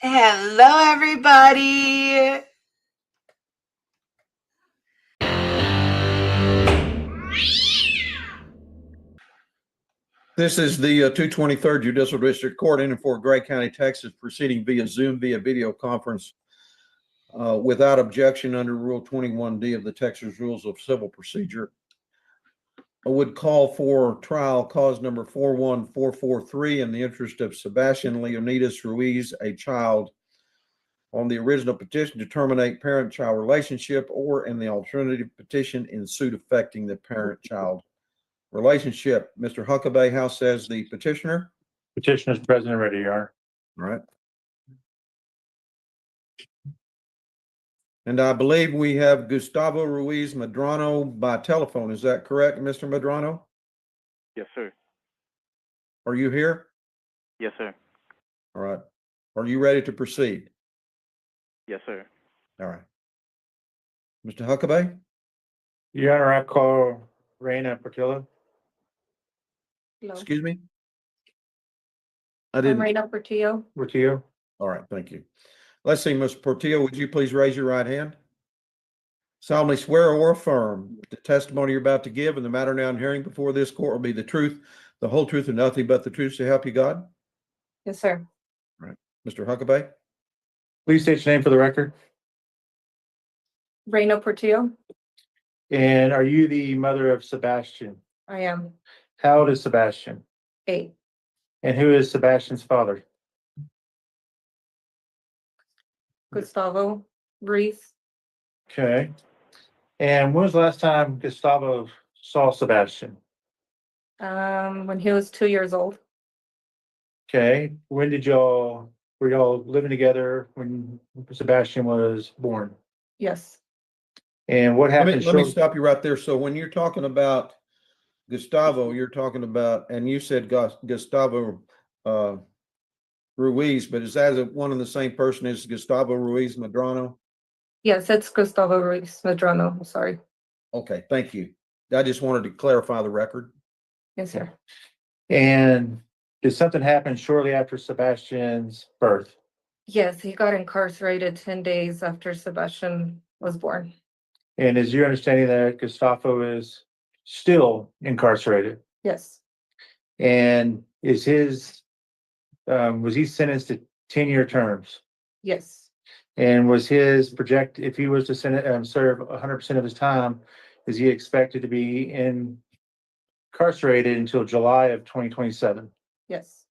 Hello, everybody. This is the 223rd Judicial District Court in and for Gray County, Texas, proceeding via Zoom via video conference without objection under Rule 21D of the Texas Rules of Civil Procedure. I would call for trial cause number 41443 in the interest of Sebastian Leonidas Ruiz, a child, on the original petition to terminate parent-child relationship or in the alternative petition in suit affecting the parent-child relationship. Mr. Huckabee, how says the petitioner? Petitioner's present and ready, Your Honor. All right. And I believe we have Gustavo Ruiz Medrano by telephone. Is that correct, Mr. Medrano? Yes, sir. Are you here? Yes, sir. All right. Are you ready to proceed? Yes, sir. All right. Mr. Huckabee? Your Honor, I call Raina Portillo. Hello. Excuse me? I I'm didn't. Raina Portillo. Portillo. All right, thank you. Let's see, Mr. Portillo, would you please raise your right hand? Solemnly swear or affirm the testimony you're about to give and the matter now in hearing before this court will be the truth, the whole truth, and nothing but the truth, so help you God? Yes, sir. All right. Mr. Huckabee? Please state your name for the record. Raina Portillo. And are you the mother of Sebastian? I am How old is Sebastian? 8. And who is Sebastian's father? Gustavo Ruiz. Okay. And when was the last time Gustavo saw Sebastian? When he was 2 years old. Okay. When were y'all living together when Sebastian was born? Yes. And what happened? Let me stop you right there. So when you're talking about Gustavo, you're talking about, and you said Gustavo Ruiz, but is that one and the same person as Gustavo Ruiz Medrano? Yes, it's Gustavo Ruiz Medrano. I'm sorry. Okay, thank you. I just wanted to clarify the record. Yes, sir. And did something happen shortly after Sebastian's birth? Yes, he got incarcerated 10 days after Sebastian was born. And is your understanding that Gustavo is still incarcerated? Yes. And is was he sentenced to 10-year terms? Yes. And was his if he was to serve 100% of his time, is he expected to be incarcerated until July of 2027? Yes.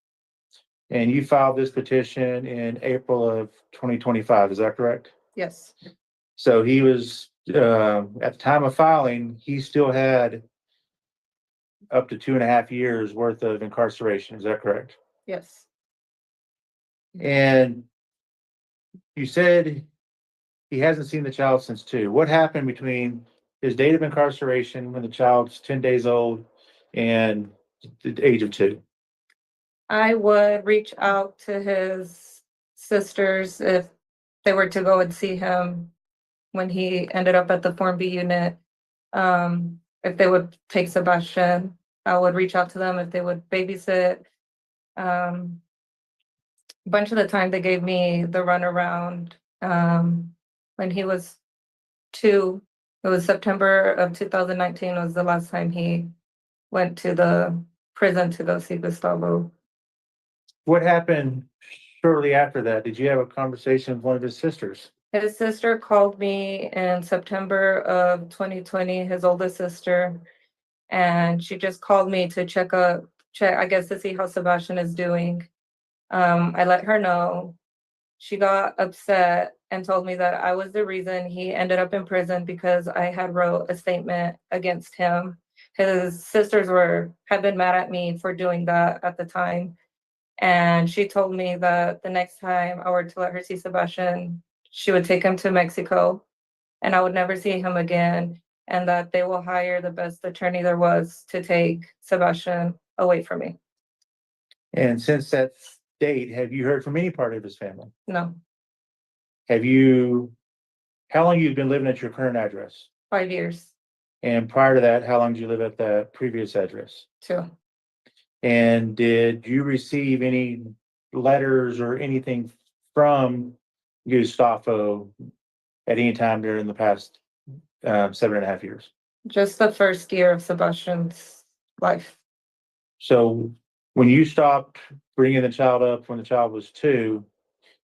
And you filed this petition in April of 2025, is that correct? Yes. So he was, at the time of filing, he still had up to 2.5 years worth of incarceration, is that correct? Yes. And you said he hasn't seen the child since 2. What happened between his date of incarceration when the child's 10 days old and the age of 2? I would reach out to his sisters if they were to go and see him when he ended up at the Form B unit. If they would take Sebastian, I would reach out to them if they would babysit. A bunch of the time they gave me the runaround. When he was 2, it was September of 2019 was the last time he went to the prison to go see Gustavo. What happened shortly after that? Did you have a conversation with one of his sisters? His sister called me in September of 2020, his oldest sister, and she just called me to check, I guess, to see how Sebastian is doing. I let her know. She got upset and told me that I was the reason he ended up in prison because I had wrote a statement against him. His sisters had been mad at me for doing that at the time. And she told me that the next time I were to let her see Sebastian, she would take him to Mexico and I would never see him again, and that they will hire the best attorney there was to take Sebastian away from me. And since that date, have you heard from any part of his family? No. How long you've been living at your current address? 5 years. And prior to that, how long did you live at the previous address? 2. And did you receive any letters or anything from Gustavo at any time during the past 7.5 years? Just the first year of Sebastian's life. So when you stopped bringing the child up when the child was 2,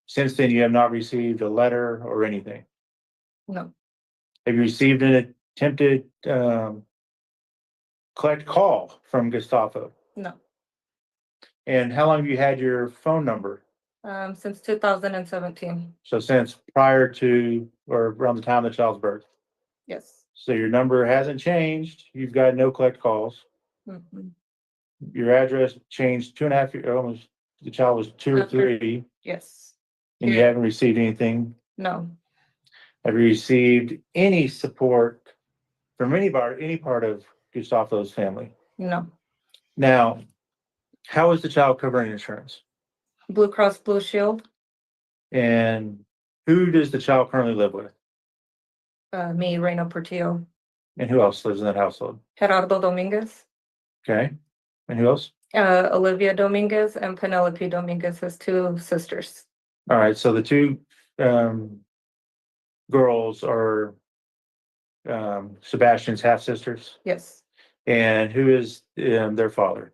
since then you have not received a letter or anything? No, Have you received an attempted collect call from Gustavo? no. And how long have you had your phone number? Since 2017. So since prior to or around the time of the child's birth. Yes. So your number hasn't changed. You've got no collect calls. Mhm. Your address changed 2.5 years, almost, the child was 2 or After- 3, Yes. and you haven't received anything. No, Have you received any support from any part of Gustavo's family? no. Now, how is the child covered in insurance? Blue Cross Blue Shield, And who does the child currently live with? me, Reina Portillo, And who else lives in that household? Gerardo Dominguez, Okay. And who else? Olivia Dominguez, and Penelope Dominguez, his 2 sisters. All right, so the 2 girls are Sebastian's half sisters. Yes. And who is their father?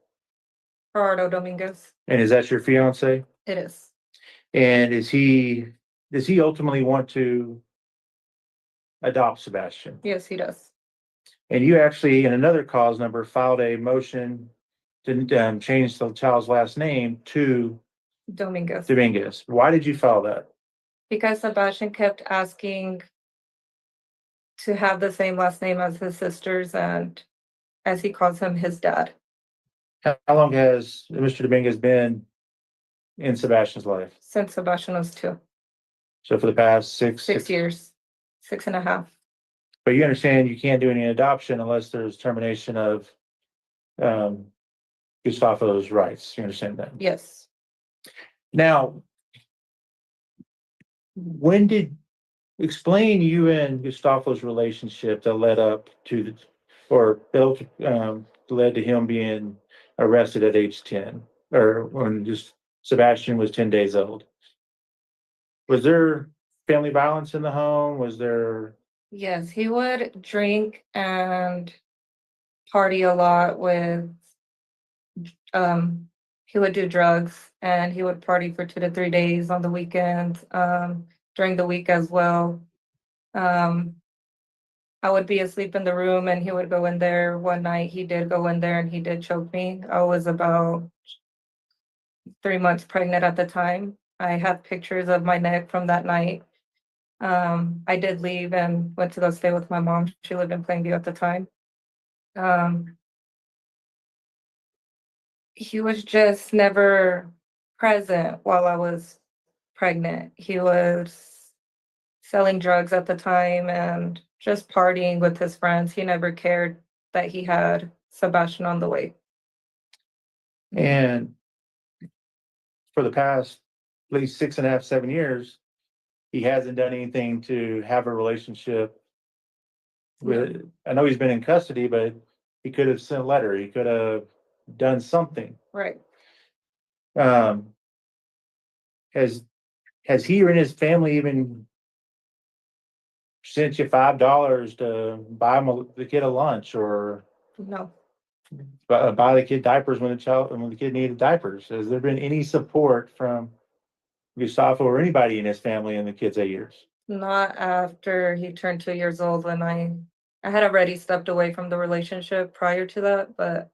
Gerardo Dominguez. And is that your fiance? It is. And does he ultimately want to adopt Sebastian? Yes, he does. And you actually, in another cause number, filed a motion to change the child's last name to Dominguez. Dominguez. Why did you file that? Because Sebastian kept asking to have the same last name as his sisters and, as he calls him, his dad. How long has Mr. Dominguez been in Sebastian's life? Since Sebastian was 2. So for the past 6 years. 6.5. But you understand you can't do any adoption unless there's termination of Gustavo's rights. You understand that? Yes. Now, when did explain you and Gustavo's relationship that led up to the, or built led to him being arrested at age 10, or when just Sebastian was 10 days old? Was there family violence in the home? Was there? Yes, he would drink and party a lot with, he would do drugs and he would party for 2 to 3 days on the weekends, during the week as well. I would be asleep in the room and he would go in there. One night he did go in there and he did choke me. I was about 3 months pregnant at the time. I have pictures of my neck from that night. I did leave and went to go stay with my mom. She lived in Plainview at the time. He was just never present while I was pregnant. He was selling drugs at the time and just partying with his friends. He never cared that he had Sebastian on the way. And for the past at least 6.5, 7 years, he hasn't done anything to have a relationship with, I know he's been in custody, but he could have sent a letter, he could have done something. Right. Um, has he or his family even sent you $5 to buy the kid a lunch, or No, buy the kid diapers when the kid needed diapers? Has there been any support from Gustavo or anybody in his family in the kid's 8 years? not after he turned 2 years old when I had already stepped away from the relationship prior to that, but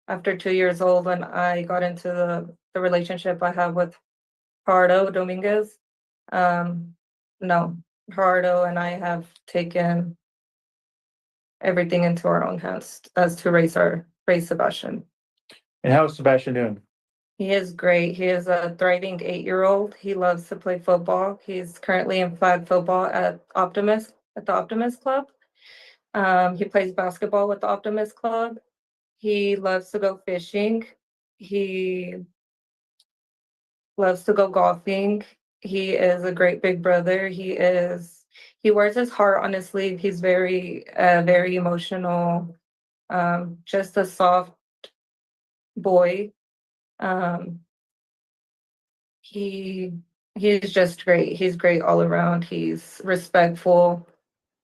after 2 years old, when I got into the relationship I have with Gerardo Dominguez, no, Gerardo and I have taken everything into our own hands as to raise Sebastian. And how's Sebastian doing? He is great. He is a thriving 8-year-old. He loves to play football. He's currently in flag football at the Optimist Club. He plays basketball with the Optimist Club. He loves to go fishing. He loves to go golfing. He is a great big brother. He wears his heart on his sleeve. He's very emotional. Just a soft boy. He He's just great. He's great all around. He's respectful.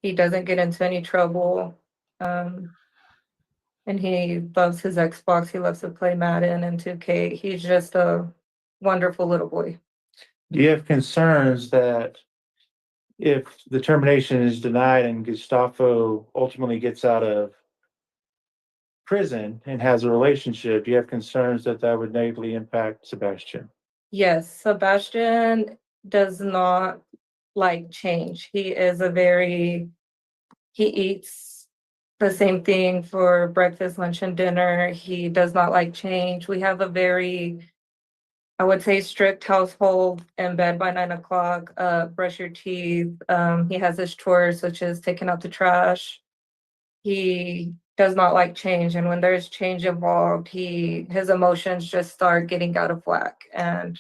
He doesn't get into any trouble. And he loves his Xbox. He loves to play Madden and 2K. He's just a wonderful little boy. Do you have concerns that if the termination is denied and Gustavo ultimately gets out of prison and has a relationship, do you have concerns that that would negatively impact Sebastian? Yes, Sebastian does not like change. He is he eats the same thing for breakfast, lunch, and dinner. He does not like change. We have a very, I would say, strict household. In bed by 9 o'clock, brush your teeth. He has his chores, such as taking out the trash. He does not like change, and when there's change involved, his emotions just start getting out of whack, and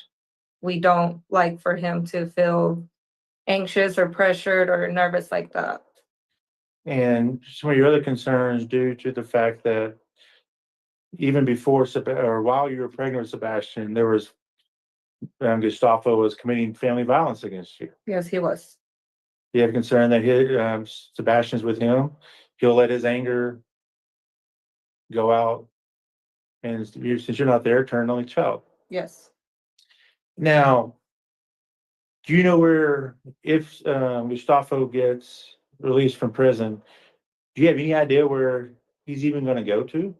we don't like for him to feel anxious or pressured or nervous like that. And some of your other concerns due to the fact that even before or while you were pregnant with Sebastian, there was Gustavo was committing family violence against you. Yes, he was. You have concern that Sebastian's with him. He'll let his anger go out, and since you're not there, turn on the child. Yes. Now, do you know where if Gustavo gets released from prison? Do you have any idea where he's even going to go to?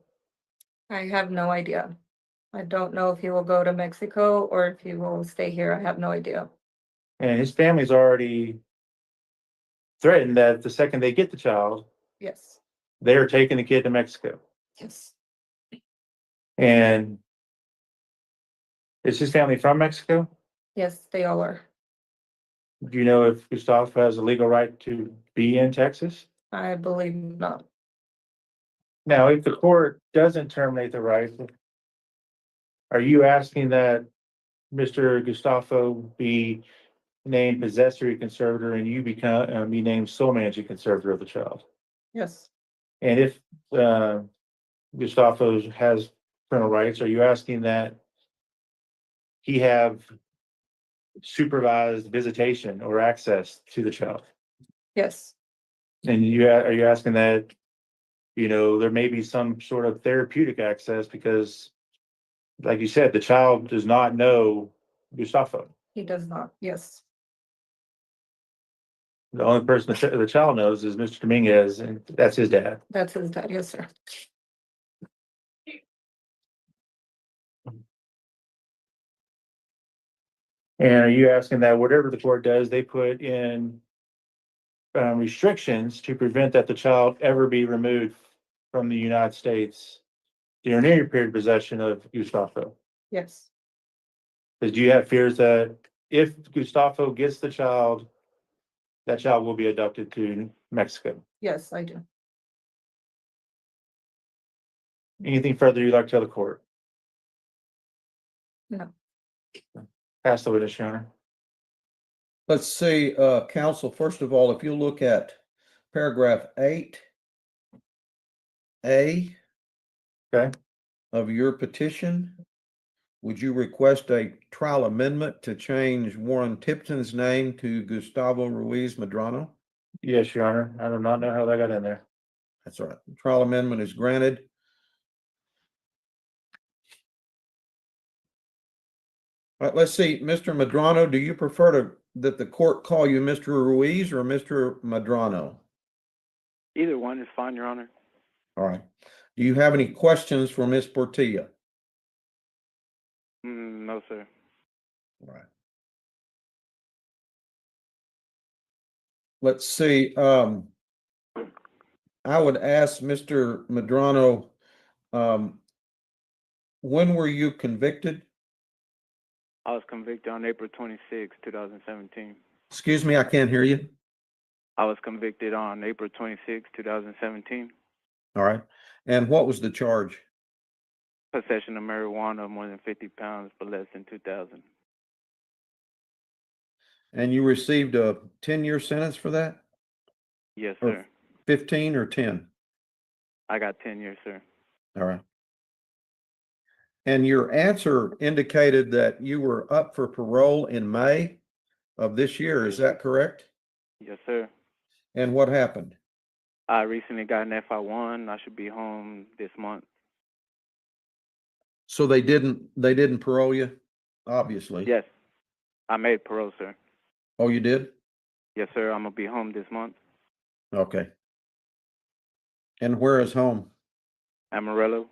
I have no idea. I don't know if he will go to Mexico or if he will stay here. I have no idea. And his family's already threatened that the second they get the child, Yes. they're taking the kid to Mexico. Yes. And is his family from Mexico? Yes, they all are. Do you know if Gustavo has a legal right to be in Texas? I believe not. Now, if the court doesn't terminate the right, are you asking that Mr. Gustavo be named possessory conservator and you be named sole managing conservator of the child? Yes. And if Gustavo has parental rights, are you asking that he have supervised visitation or access to the child? Yes. And are you asking that, there may be some sort of therapeutic access because, like you said, the child does not know Gustavo. He does not. Yes. The only person the child knows is Mr. Dominguez, and that's his dad. That's his dad. Yes, sir. And are you asking that whatever the court does, they put in restrictions to prevent that the child ever be removed from the United States during any period of possession of Gustavo? Yes. Because do you have fears that if Gustavo gets the child, that child will be abducted to Mexico? Yes, I do. Anything further you'd like to tell the court? No. Pass the witness, Your Honor. Let's see, counsel, first of all, if you look at paragraph 8A Okay. of your petition, would you request a trial amendment to change Warren Tipton's name to Gustavo Ruiz Medrano? Yes, Your Honor. I do not know how that got in there. That's right. Trial amendment is granted. All right, let's see, Mr. Medrano, do you prefer that the court call you Mr. Ruiz or Mr. Medrano? Either one is fine, Your Honor. All right. Do you have any questions for Ms. Portilla? No, sir. All right. Let's see. I would ask Mr. Medrano, when were you convicted? I was convicted on April 26, 2017. Excuse me, I can't hear you. I was convicted on April 26, 2017. All right. And what was the charge? Possession of marijuana of more than 50 pounds for less than 2,000. And you received a 10-year sentence for that? Yes, Or sir. 15 or 10? I got 10 years, sir. All right. And your answer indicated that you were up for parole in May? of this year. Is that correct? Yes, sir. And what happened? I recently got an FI1. I should be home this month. So they didn't parole you, obviously. Yes, I made parole, sir. Oh, you did? Yes, sir. I'm gonna be home this month. Okay. And where is home? Amarillo.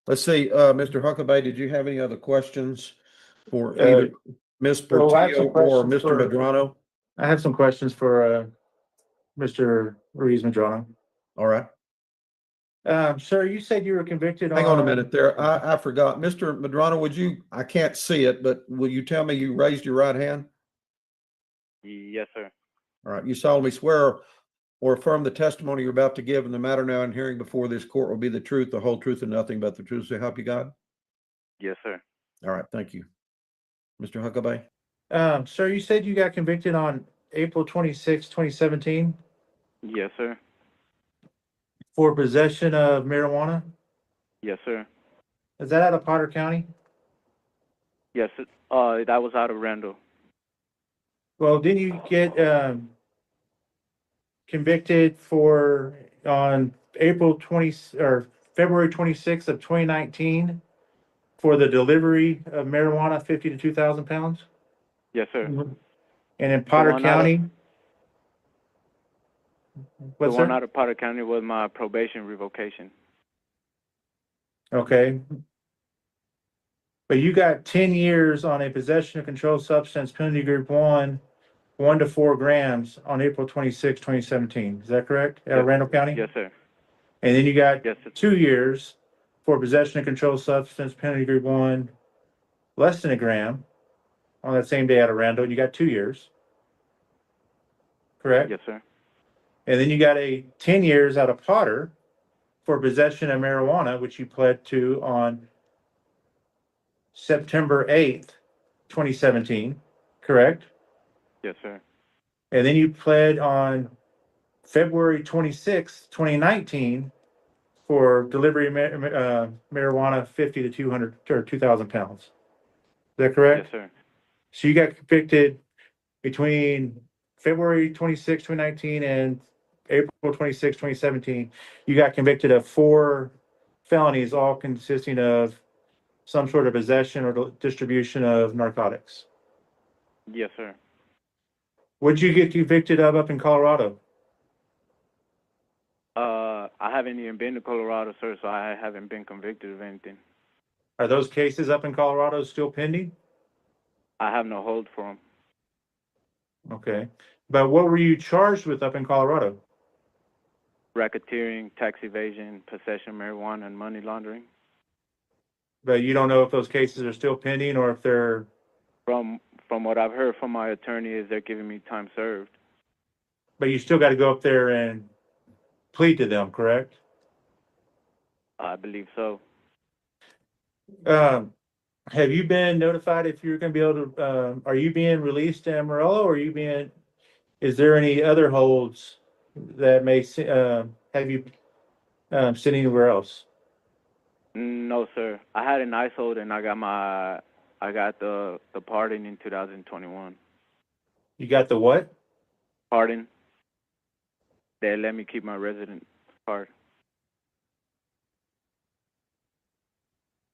Let's see, Mr. Huckabee, did you have any other questions for either Ms. well, I have some Portillo or questions Mr. for- Medrano? I have some questions for, Mr. Ruiz Medrano. All right. Sir, you said you were convicted on. Hang on a minute there. I forgot. Mr. Medrano, I can't see it, but will you tell me you raised your right hand? Yes, sir. All right. You solemnly swear or affirm the testimony you're about to give in the matter now in hearing before this court will be the truth, the whole truth, and nothing but the truth. So help you God? Yes, sir. All right. Thank you. Mr. Huckabee? Sir, you said you got convicted on April 26, 2017 Yes, sir. for possession of marijuana. Yes, sir. Is that out of Potter County? Yes, that was out of Randall. Well, didn't you get, convicted for, on April 20, or February 26th of 2019 for the delivery of marijuana, 50 to 2,000 pounds? Yes, sir. And in Potter one out of- County? The What's one that? out of Potter County was my probation revocation. Okay. But you got 10 years on a possession of controlled substance penalty group 1 to 4 grams on April 26, 2017. Is that correct? Out of Yes. Randall County? Yes, sir. And then you got Yes, sir. 2 years for possession of controlled substance penalty group 1, less than a gram on that same day out of Randall. You got 2 years. Correct? Yes, sir. And then you got a 10 years out of Potter for possession of marijuana, which you pled to on September 8th, 2017. Correct? Yes, sir. And then you pled on February 26th, 2019 for delivery of marijuana 50 to 200 or 2,000 pounds. Is that correct? Yes, sir. So you got convicted between February 26, 2019 and April 26, 2017. You got convicted of 4 felonies, all consisting of some sort of possession or distribution of narcotics. Yes, sir. What'd you get convicted of up in Colorado? I haven't even been to Colorado, sir, so I haven't been convicted of anything. Are those cases up in Colorado still pending? I have no hold for them. Okay. But what were you charged with up in Colorado? Racketeering, tax evasion, possession of marijuana, and money laundering. But you don't know if those cases are still pending or if they're, From what I've heard from my attorney is they're giving me time served. but you still got to go up there and plead to them, correct? I believe so. Have you been notified if you're going to be able to, are you being released to Amarillo or are you being, is there any other holds that may, have you, sitting anywhere else? No, sir. I had an ICE hold and I got the pardon in 2021. You got the what? Pardon. They let me keep my resident card.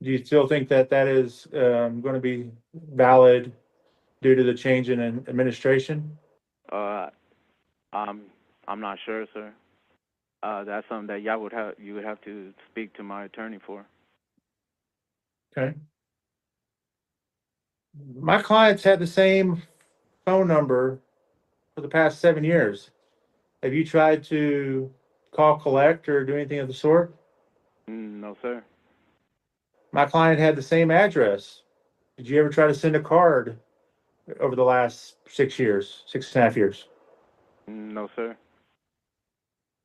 Do you still think that that is, going to be valid due to the change in administration? I'm not sure, sir. That's something that you would have to speak to my attorney for. Okay. My clients had the same phone number for the past 7 years. Have you tried to call collect or do anything of the sort? No, sir. My client had the same address. Did you ever try to send a card over the last 6 years, 6.5 years? No, sir.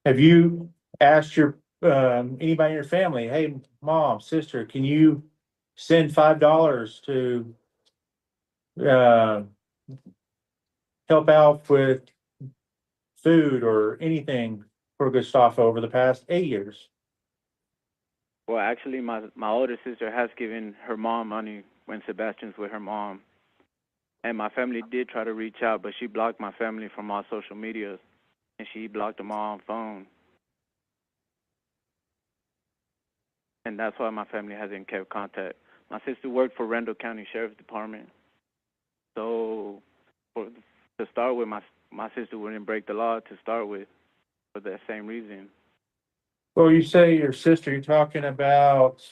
Have you asked your anybody in your family, hey, mom, sister, can you send $5 to help out with food or anything for Gustavo over the past 8 years? Well, actually, my older sister has given her mom money when Sebastian's with her mom. And my family did try to reach out, but she blocked my family from all social medias, and she blocked them all on phone. And that's why my family hasn't kept contact. My sister worked for Randall County Sheriff's Department. So to start with, my sister wouldn't break the law to start with for that same reason. Well, you say your sister, you're talking about,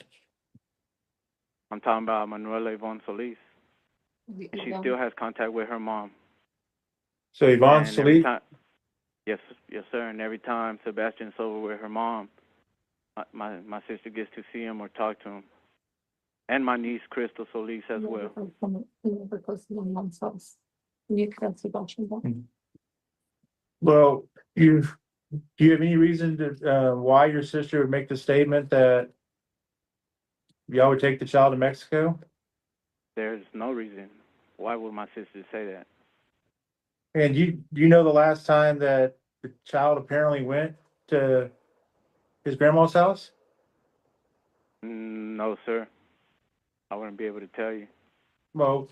I'm talking about Manuela Yvonne Solis. And she still has contact with her mom. so Yvonne And every Solis, time, yes, sir. And every time Sebastian's over with her mom, my sister gets to see him or talk to him. And my niece, Crystal Solis, as well. well, do you have any reason to, why your sister would make the statement that y'all would take the child to Mexico? There's no reason. Why would my sister say that? And you know the last time that the child apparently went to his grandma's house? No, sir. I wouldn't be able to tell you. Well,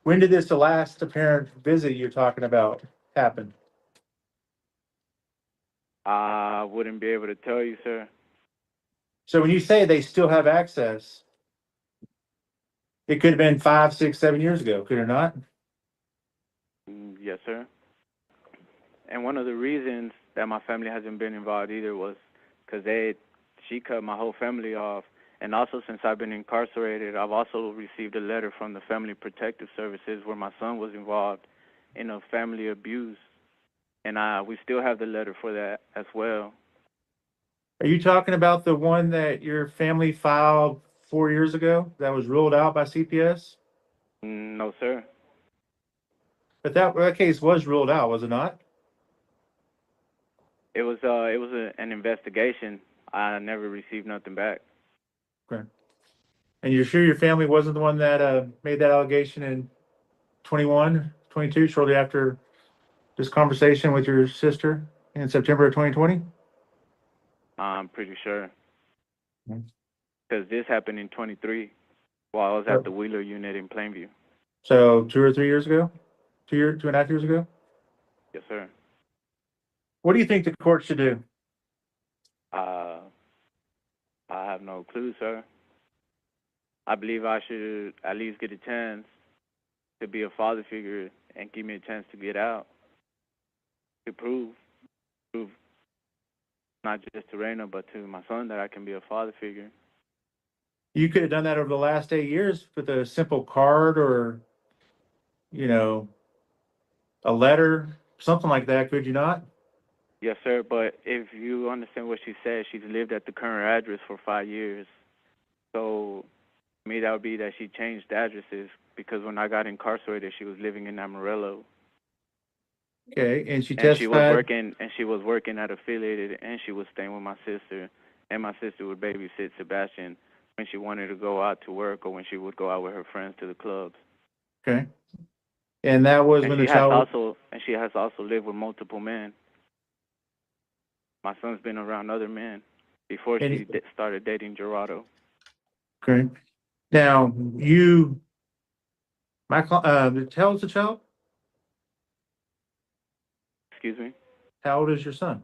when did the last apparent visit you're talking about happen? I wouldn't be able to tell you, sir. So when you say they still have access, it could have been 5, 6, 7 years ago, could it not? Yes, sir. And one of the reasons that my family hasn't been involved either was because she cut my whole family off. And also, since I've been incarcerated, I've also received a letter from the Family Protective Services where my son was involved in a family abuse. And we still have the letter for that as well. Are you talking about the one that your family filed 4 years ago that was ruled out by CPS? No, sir. But that case was ruled out, was it not? It was an investigation. I never received nothing back. Okay. And you're sure your family wasn't the one that made that allegation in 21, 22, shortly after this conversation with your sister in September of 2020? I'm pretty sure. Mhm. Because this happened in 23 while I was at the Wheeler unit in Plainview. So 2 or 3 years ago? 2.5 years ago? Yes, sir. What do you think the court should do? I have no clue, sir. I believe I should at least get a chance to be a father figure and give me a chance to get out, to prove not just to Raina, but to my son that I can be a father figure. You could have done that over the last 8 years with a simple card or, a letter, something like that, could you not? Yes, sir, but if you understand what she said, she's lived at the current address for 5 years. So, to me, that would be that she changed addresses because when I got incarcerated, she was living in Amarillo. Okay, and she And she was testified. working at Affiliated, and she was staying with my sister. And my sister would babysit Sebastian when she wanted to go out to work or when she would go out with her friends to the clubs. Okay. And that was when the child. She has also lived with multiple men. My son's been around other men before she started dating Gerardo. Okay. Now, how old's the child? Excuse me? How old is your son?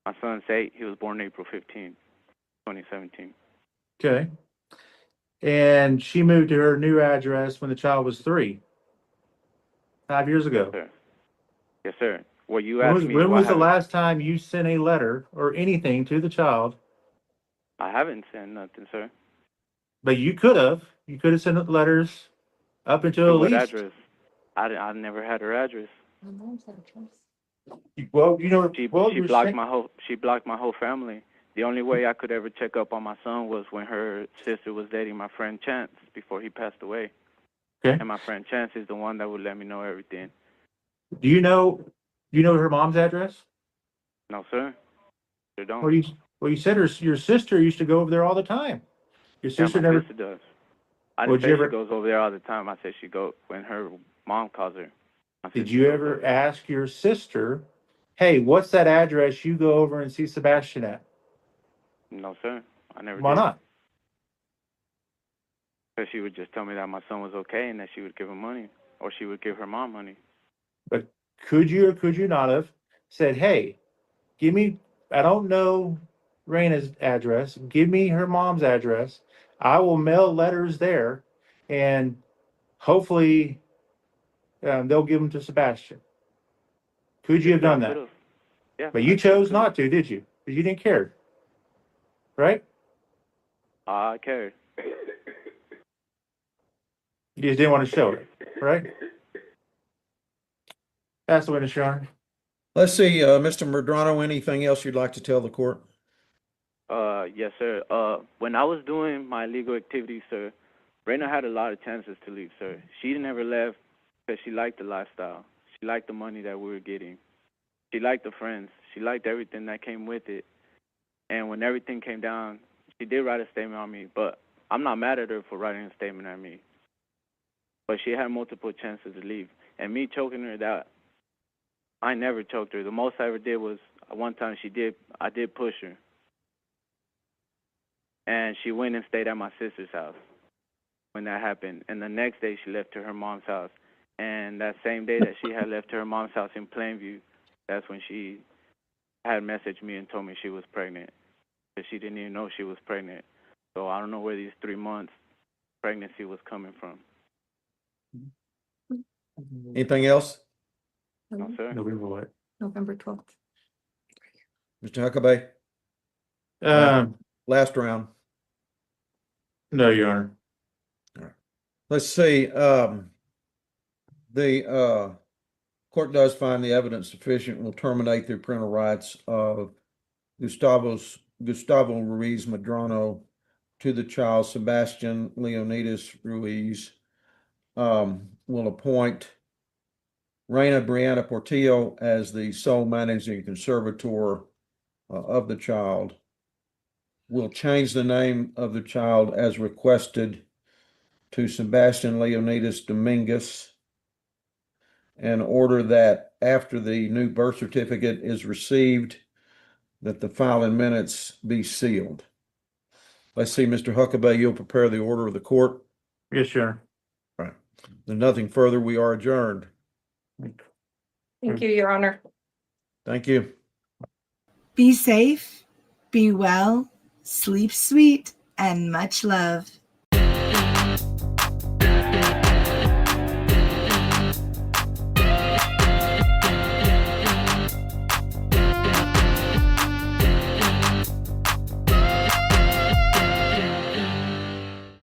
My son's 8. He was born April 15, 2017. Okay. And she moved to her new address when the child was 3, 5 years ago. Yes, sir. Yes, sir. Well, you asked me. When was the last time you sent a letter or anything to the child? I haven't sent nothing, sir. But you could have. You could have sent letters up until To at what least. address? I never had her address. Well, She blocked my whole family. The only way I could ever check up on my son was when her sister was dating my friend Chance before he passed away. Okay. And my friend Chance is the one that would let me know everything. Do you know her mom's address? No, sir. They don't. Well, you said your sister used to go over there all the time. Your sister my never. sister does. I didn't say she goes over there all the time. I said she go when her mom calls her. Did you ever ask your sister, hey, what's that address you go over and see Sebastian at? No, sir. I never did. Why not? Because she would just tell me that my son was okay and that she would give him money. or she would give her mom money. But could you or could you not have said, hey, give me, I don't know Raina's address, give me her mom's address. I will mail letters there and hopefully they'll give them to Sebastian. Could you have done that? Could've. Yeah. But I you sure chose could've. not to, did you? Because you didn't care. Right? I cared. You just didn't want to show it, right? That's the witness, Your Honor. Let's see, Mr. Medrano, anything else you'd like to tell the court? Yes, sir. When I was doing my illegal activities, sir, Raina had a lot of chances to leave, sir. She never left because she liked the lifestyle. She liked the money that we were getting. She liked the friends. She liked everything that came with it. And when everything came down, she did write a statement on me, but I'm not mad at her for writing a statement at me. But she had multiple chances to leave. And me choking her, that I never choked her. The most I ever did was one time I did push her. And she went and stayed at my sister's house when that happened. And the next day she left to her mom's house. And that same day that she had left to her mom's house in Plainview, that's when she had messaged me and told me she was pregnant. Because she didn't even know she was pregnant. So I don't know where these 3 months pregnancy was coming from. Anything else? No, sir. November what? November 12th. Mr. Huckabee, last round. No, Your Honor. Let's see, the court does find the evidence sufficient and will terminate the parental rights of Gustavo Ruiz Medrano to the child. Sebastian Leonidas Ruiz will appoint Raina Brianna Portillo as the sole managing conservator of the child. Will change the name of the child as requested to Sebastian Leonidas Dominguez, and order that after the new birth certificate is received, that the file and minutes be sealed. Let's see, Mr. Huckabee, you'll prepare the order of the court. Yes, Your Honor. Right. There's nothing further. We are adjourned. Thank you, Your Honor. Thank you. Be safe, be well, sleep sweet, and much love.